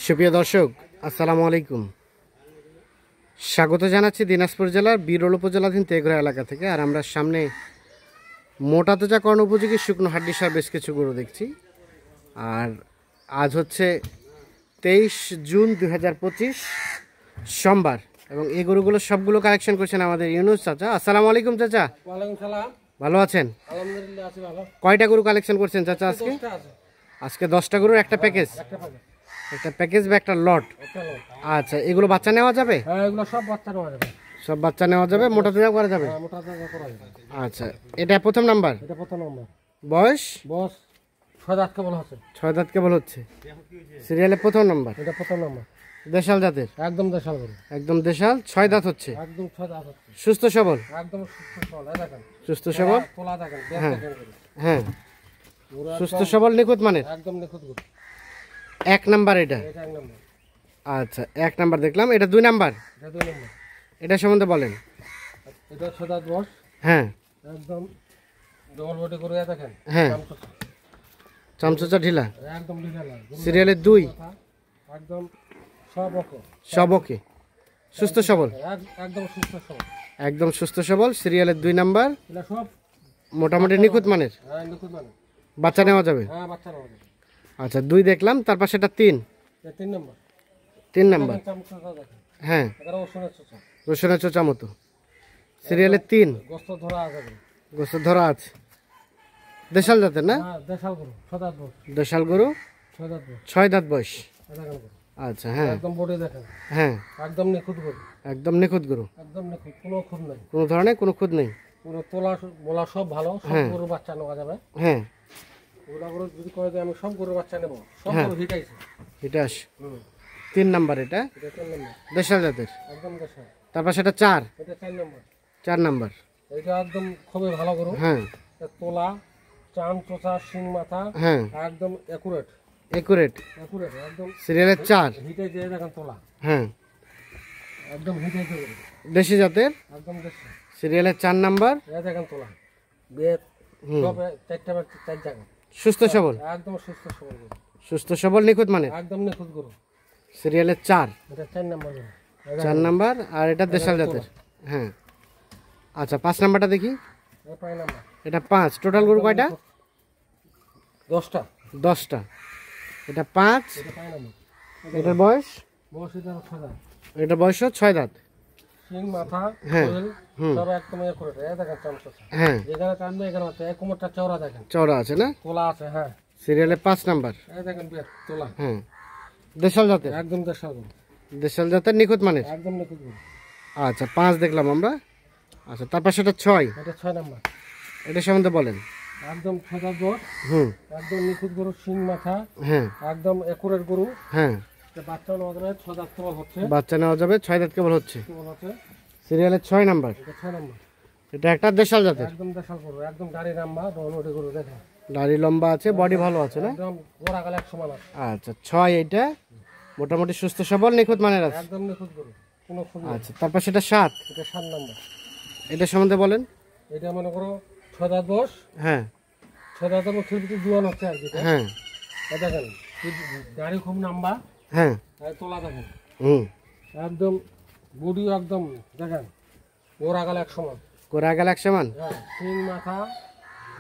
সুপ্রিয় দর্শক, আসসালামু আলাইকুম। স্বাগত জানাচ্ছি দিনাজপুর জেলার বিরল উপজেলাধীন তেঘরা এলাকা থেকে। আর আমরা সামনে মোটা তাজাকরণ উপযোগী শুকনো হাড্ডিসার বেশ কিছু গরু দেখছি। আর আজ হচ্ছে 23 জুন 2025 সোমবার, এবং এই গরুগুলো সবগুলো কালেকশন করছেন আমাদের ইউনুস চাচা। আসসালামু আলাইকুম চাচা। ওয়ালাইকুম সালাম। ভালো আছেন? আলহামদুলিল্লাহ আছি ভালো। কয়টা গরু কালেকশন করছেন চাচা আজকে? আজকে 10টা গরুর একটা প্যাকেজ, একটা প্যাকেজ বা একটা লট। আচ্ছা, এগুলো বাচ্চা নেওয়া যাবে? হ্যাঁ, এগুলো সব বাচ্চা নেওয়া যাবে। সব বাচ্চা নেওয়া যাবে, মোটা তাজা করা যাবে। হ্যাঁ, মোটা তাজা করা যাবে। আচ্ছা, এটা প্রথম নাম্বার। এটা প্রথম নাম্বার। বয়স? বয়স 6 দাঁত কেবল হচ্ছে। 6 দাঁত কেবল হচ্ছে। সিরিয়ালে প্রথম নাম্বার। এটা প্রথম নাম্বার। দেশাল জাতের? একদম দেশাল গরু। একদম দেশাল, 6 দাঁত হচ্ছে। একদম 6 দাঁত হচ্ছে। সুস্থ সবল? একদম সুস্থ সবল। এই দেখেন, সুস্থ সবল। তোলা দেখেন, হ্যাঁ দেখেন। হ্যাঁ, সুস্থ সবল, নিখুঁত মানের, একদম নিখুঁত গরু। 1 নাম্বার এটা। এটা 1 নাম্বার। আচ্ছা, 1 নাম্বার দেখলাম। এটা 2 নাম্বার। এটা 2 নাম্বার। এটা সম্বন্ধে বলেন। এটা 6 দাঁত বয়স। হ্যাঁ, একদম ডবল বডি করে দেখেন। হ্যাঁ, চামচা ঢিলা, একদম ঢিলা। সিরিয়ালে 2, একদম সব ওকে। সব ওকে, সুস্থ সবল, একদম সুস্থ সবল। একদম সুস্থ সবল। সিরিয়ালের 2 নাম্বার, এটা সব মোটামুটি নিখুঁত মানের। হ্যাঁ, নিখুঁত মানে। বাচ্চা নেওয়া যাবে? হ্যাঁ, বাচ্চা নেওয়া যাবে। আচ্ছা, 2 দেখলাম, তারপর সেটা 3। এটা 3 নাম্বার। 3 নাম্বার। চামচা দেখেন। হ্যাঁ, এটা ওষুধের চোচা। রসুনের চোচা মতো। সিরিয়ালে 3, গোস্ত ধরা আছে গরু। গোস্ত ধরা আছে। দেশাল জাতের না? হ্যাঁ, দেশাল গরু। 6 দাঁত বয়স। দেশাল গরু, 6 দাঁত বয়স। 6 দাঁত বয়স। এটা দেখেন গরু। আচ্ছা, হ্যাঁ একদম বডি দেখেন। হ্যাঁ, একদম নিখুঁত গরু। একদম নিখুঁত গরু, একদম নিখুঁত, কোনো খুঁত নাই। কোনো ধরনের কোনো খুঁত নেই। পুরো তোলা মোলা সব ভালো। সব হ্যাঁ। গরুর বাচ্চা নেওয়া যাবে। হ্যাঁ, ওরা গরু যদি কয় যে আমি সব গরুর বাচ্চা নেব, সব হ্যাঁ। গরু হিটাইছে। এটা 3 নাম্বার। এটা এটা 3 নাম্বার। দেশাল জাতের। একদম দেশাল। তারপর সেটা 4, এটা 4 নাম্বার। 4 নাম্বার। এটা একদম খুবই ভালো গরু। হ্যাঁ, এটা তোলা, চাম চোচা, শিং মাথা, হ্যাঁ, একদম একুরেট। একুরেট। একুরেট একদম। সিরিয়ালের 4। হিটে দিয়ে দেখেন তোলা। হ্যাঁ, একদম হিটাইছে গরু। দেশি জাতের। একদম দেশি। সিরিয়ালের 4 নাম্বার। এই দেখেন তোলা। বেত সব 4 জায়গা। সুস্থ সবল, একদম সুস্থ সবল গরু। সুস্থ সবল, নিখুঁত মানের। একদম নিখুঁত গরু। সিরিয়ালের 4, এটা 4 নাম্বার গরু। 4 নাম্বার। আর এটা দেশাল জাতের। হ্যাঁ, আচ্ছা, 5 নাম্বারটা দেখি। এই 5 নাম্বার। এটা 5। টোটাল গরু কয়টা? 10টা। 10টা। এটা 5। এটা 5 নাম্বার। এটার বয়স? বয়স এটা 6 দাঁত। এটা বয়সও 6 দাঁত। শিং মাথা, হ্যাঁ। শরীর হুম। সব একদম একুরেট। এই দেখেন চাম চোচা। হ্যাঁ, যেখানে টানবে এখানে হচ্ছে। এই কোমরটা চওড়া দেখেন। চওড়া আছে না? তোলা আছে। হ্যাঁ, সিরিয়ালে 5 নাম্বার। এই দেখেন বেত তোলা। হ্যাঁ, দেশাল জাতের। একদম দেশাল গরু। দেশাল জাতের, নিখুঁত মানের। একদম নিখুঁত গরু। আচ্ছা, 5 দেখলাম আমরা। আচ্ছা, তারপর সেটা 6। এটা 6 নাম্বার। এটা সম্বন্ধে বলেন। একদম 6 দাঁত বয়স। হুম। একদম নিখুঁত গরু, শিং মাথা, হ্যাঁ, একদম একুরেট গরু। হ্যাঁ, এটা বাচ্চা নেওয়া যাবে। 6 দাঁত কেবল হচ্ছে। বাচ্চা নেওয়া যাবে। 6 দাঁত কেবল হচ্ছে। কেবল হচ্ছে। সিরিয়ালের 6 নাম্বার। এটা 6 নাম্বার। এটা একটা দেশাল জাতের। একদম দেশাল গরু। একদম গাড়ি নাম্বার ডনওটি গরু দেখেন। দাড়ি লম্বা আছে, বডি ভালো আছে না? একদম গোড়া গালে 100 মান আছে। আচ্ছা, 6 এটা মোটামুটি সুস্থ সবল, নিখুঁত মানের আছে। একদম নিখুঁত গরু, কোনো খুন নেই। আচ্ছা, তারপর সেটা 7। এটা 7 নাম্বার। এটা সম্বন্ধে বলেন। এটা মনে করো 6 দাঁত বয়স। হ্যাঁ, 6 দাঁতের মধ্যে ভিতরে জোয়ান হচ্ছে আর কি। হ্যাঁ, এই দেখেন গাড়ি খুব নাম্বা। হ্যাঁ, তোলা দেখেন। হুম। একদম বডিও একদম দেখেন গোড়া গালে 100 মান। কোরা গেল 100 মান। হ্যাঁ, শিং মাথা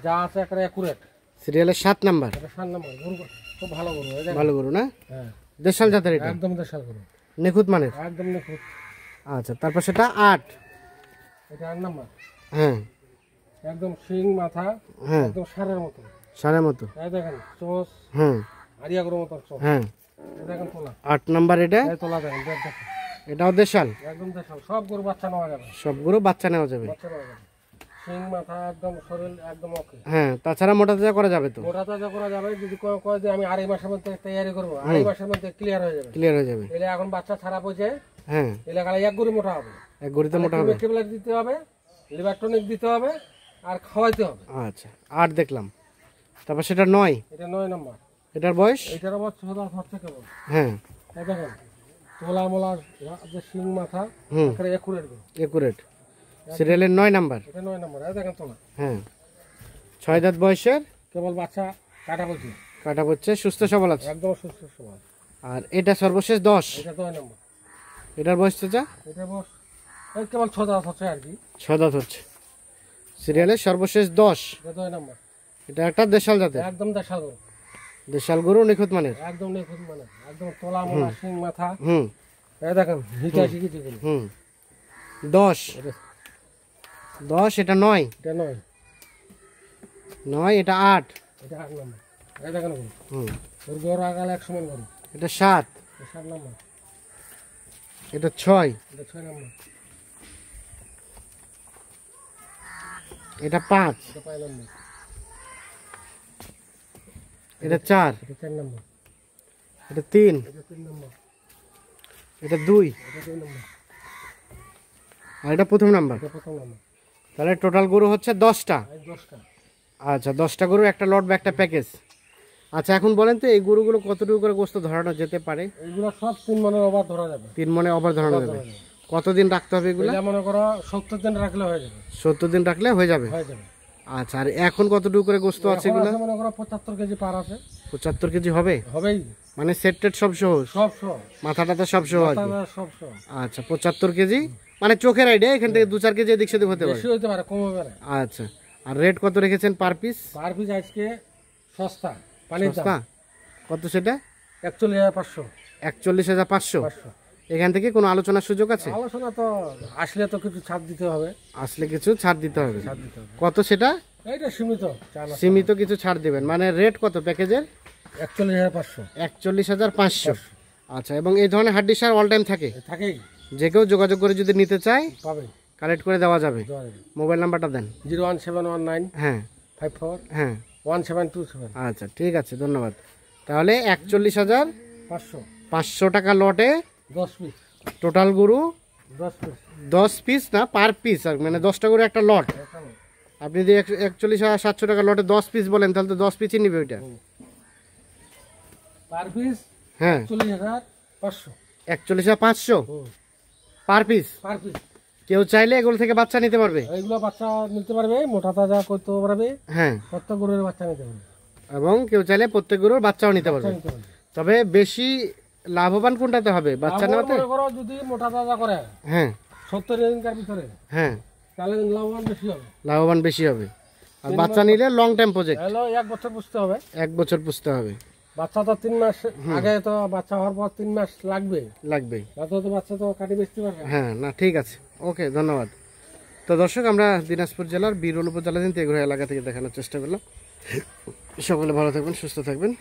যা আছে একটা একুরেট। সিরিয়ালের 7 নাম্বার। এটা 7 নাম্বার গরু। খুব ভালো গরু। এই দেখেন। ভালো গরু না? হ্যাঁ, দেশাল জাতের এটা, একদম দেশাল গরু। নিখুঁত মানের। একদম নিখুঁত। আচ্ছা, তারপর সেটা 8। এটা 8 নাম্বার। হ্যাঁ, একদম শিং মাথা, হ্যাঁ, একদম সারের মতো। সাড়ে মতো। এই দেখেন চোষ হ্যাঁ, আরিয়া গরুর মতো চোষ। হ্যাঁ, এই দেখেন তোলা। 8 নাম্বার এটা। এই তোলা দেখেন, দেখ দেখেন। এটাও দেশাল। একদম দেশাল। সব গরু বাচ্চা নেওয়া যাবে। সবগুলো বাচ্চা নেওয়া যাবে। বাচ্চা নেওয়া যাবে। শিং মাথা একদম শরীর একদম ওকে। হ্যাঁ, তাছাড়া মোটা তাজা করা যাবে তো? মোটা তাজা করা যাবে। যদি কয় যে আমি 2.5 মাসের মধ্যে তৈরি করবো, 2.5 মাসের মধ্যে ক্লিয়ার হয়ে যাবে। ক্লিয়ার হয়ে যাবে। এলে এখন বাচ্চা ছাড়া পড়ছে। হ্যাঁ, এলে গালে এক গরু মোটা হবে। এক গড়িতে মোটা হবে। টেবলেট দিতে হবে, লিভার টনিক দিতে হবে, আর খাওয়াইতে হবে। আচ্ছা, 8 দেখলাম। তারপর সেটা 9। এটা 9 নাম্বার। এটার বয়স? এটার আবার 6 দাঁত হচ্ছে কেবল। হ্যাঁ, এই দেখেন তোলা মোলা যে শিং মাথা হুম, একটা একুরেট গরু। একুরেট। সিরিয়ালের 9 নাম্বার। এটা 9 নাম্বার। এই দেখেন তোলা। হ্যাঁ, 6 দাঁত বয়সের, কেবল বাচ্চা কাটা বলছি। কাটা পড়ছে, সুস্থ সবল আছে। একদম সুস্থ সবল। আর এটা সর্বশেষ 10। এটা 10 নম্বর। এটার বয়স চাচা? এটা বস এই কেবল 6 দাঁত হচ্ছে আর কি। 6 দাঁত হচ্ছে। সিরিয়ালের সর্বশেষ 10। এটা 10 নম্বর। এটা একটা দেশাল জাতের, একদম দেশাল গরু। দেশাল গরু নিখুঁত মানের। একদম নিখুঁত মানে একদম তোলা মোলা শিং মাথা। হুম এই দেখেন হিটাশি কি দেখুন। হুম 10। 10 এটা 9। এটা 9। 9 এটা 8। এটা 8 নম্বর। এই দেখেন গরু। হুম গরু আগালে 1 সমান গরু। এটা 7। এটা 7 নম্বর। এটা 6। এটা 6 নম্বর। এটা 5। এটা 5 নম্বর। এটা 4। এটা 4 নম্বর। এটা 3। এটা 3 নম্বর। এটা 2। এটা 2 নম্বর। আর এটা প্রথম নাম্বার। এটা প্রথম নম্বর। তাহলে টোটাল গরু হচ্ছে 10টা। এই 10টা। আচ্ছা 10টা গরু একটা লট বা একটা প্যাকেজ। আচ্ছা এখন বলেন তো এই গরুগুলো কতটুকু করে গোস্ত ধরানো যেতে পারে? এইগুলো সব 3 মনের ওভার ধরা যাবে। 3 মনে ওভার ধরানো যাবে। কতদিন রাখতে হবে এগুলো? এটা মনে করো 70 দিন রাখলে হয়ে যাবে। 70 দিন রাখলে হয়ে যাবে। হয়ে যাবে। আচ্ছা আর এখন কতটুকু করে গোস্ত আছে এখন এগুলো? আছে মনে করো 75 কেজি পার আছে। 75 কেজি হবে? হবেই। মানে সেট টেট সব সহ, সব সব। মাথা টাথা সব সহ আর কি। মাথা সব সব। আচ্ছা 75 কেজি, মানে চোখের আইডিয়া এখান থেকে 2-4 কেজি এদিক সেদিক হতে পারে। বেশি হতে পারে, কম হতে পারে। আচ্ছা আর রেট কত রেখেছেন পার পিস? পার পিস আজকে সস্তা। পানির দাম সস্তা কত সেটা? 41,500। 41,500। 500। এখান থেকে কোনো আলোচনার সুযোগ আছে? আলোচনা তো আসলে তো কিছু ছাড় দিতে হবে। আসলে কিছু ছাড় দিতে হবে। ছাড় দিতে হবে। কত সেটা? এইটা সীমিত চাল আছে। সীমিত কিছু ছাড় দিবেন, মানে রেট কত প্যাকেজের? 41,500। 41,500। আচ্ছা এবং এই ধরনের হাড্ডি সার অল টাইম থাকে? থাকেই। যে কেউ যোগাযোগ করে যদি নিতে চায় পাবে। কালেক্ট করে দেওয়া যাবে। মোবাইল নাম্বারটা দেন। 01719 হ্যাঁ 54 হ্যাঁ 1727। আচ্ছা ঠিক আছে ধন্যবাদ। তাহলে 41,500 500 টাকা লটে 10 পিস। টোটাল গরু 10 পিস। 10 পিস না পার পিস, মানে 10টা গরু একটা লট। আপনি যদি 41,700 টাকা লটে 10 পিস বলেন তাহলে তো 10 পিসই নিবে ওইটা। পার পিস হ্যাঁ 41,500। 41,500 পার পিস। Per piece. কেউ চাইলে এগুলো থেকে বাচ্চা নিতে পারবে? এইগুলো বাচ্চা নিতে পারবে, মোটা তাজা করতে পারবে। হ্যাঁ প্রত্যেক গরুর বাচ্চা নিতে পারবে। এবং কেউ চাইলে প্রত্যেক গরুর বাচ্চাও নিতে পারবে। নিতে পারবে। তবে বেশি লাভবান কোনটাতে হবে বাচ্চা নেওয়াতে? মনে করো যদি মোটা তাজা করে হ্যাঁ 70 দিনকার ভিতরে, হ্যাঁ তাহলে লাভবান বেশি হবে। লাভবান বেশি হবে। আর বাচ্চা নিলে লং টাইম প্রজেক্ট, হলো 1 বছর বুঝতে হবে। 1 বছর পুষতে হবে। বাচ্চা তো 3 মাস আগে, তো বাচ্চা হওয়ার পর 3 মাস লাগবে। লাগবেই। তো বাচ্চা তো কাটি বেচতে পারবে। হ্যাঁ না ঠিক আছে, ওকে ধন্যবাদ। তো দর্শক আমরা দিনাজপুর জেলার বীরল উপজেলাধীন তেঘরা এলাকা থেকে দেখানোর চেষ্টা করলাম। সকলে ভালো থাকবেন, সুস্থ থাকবেন।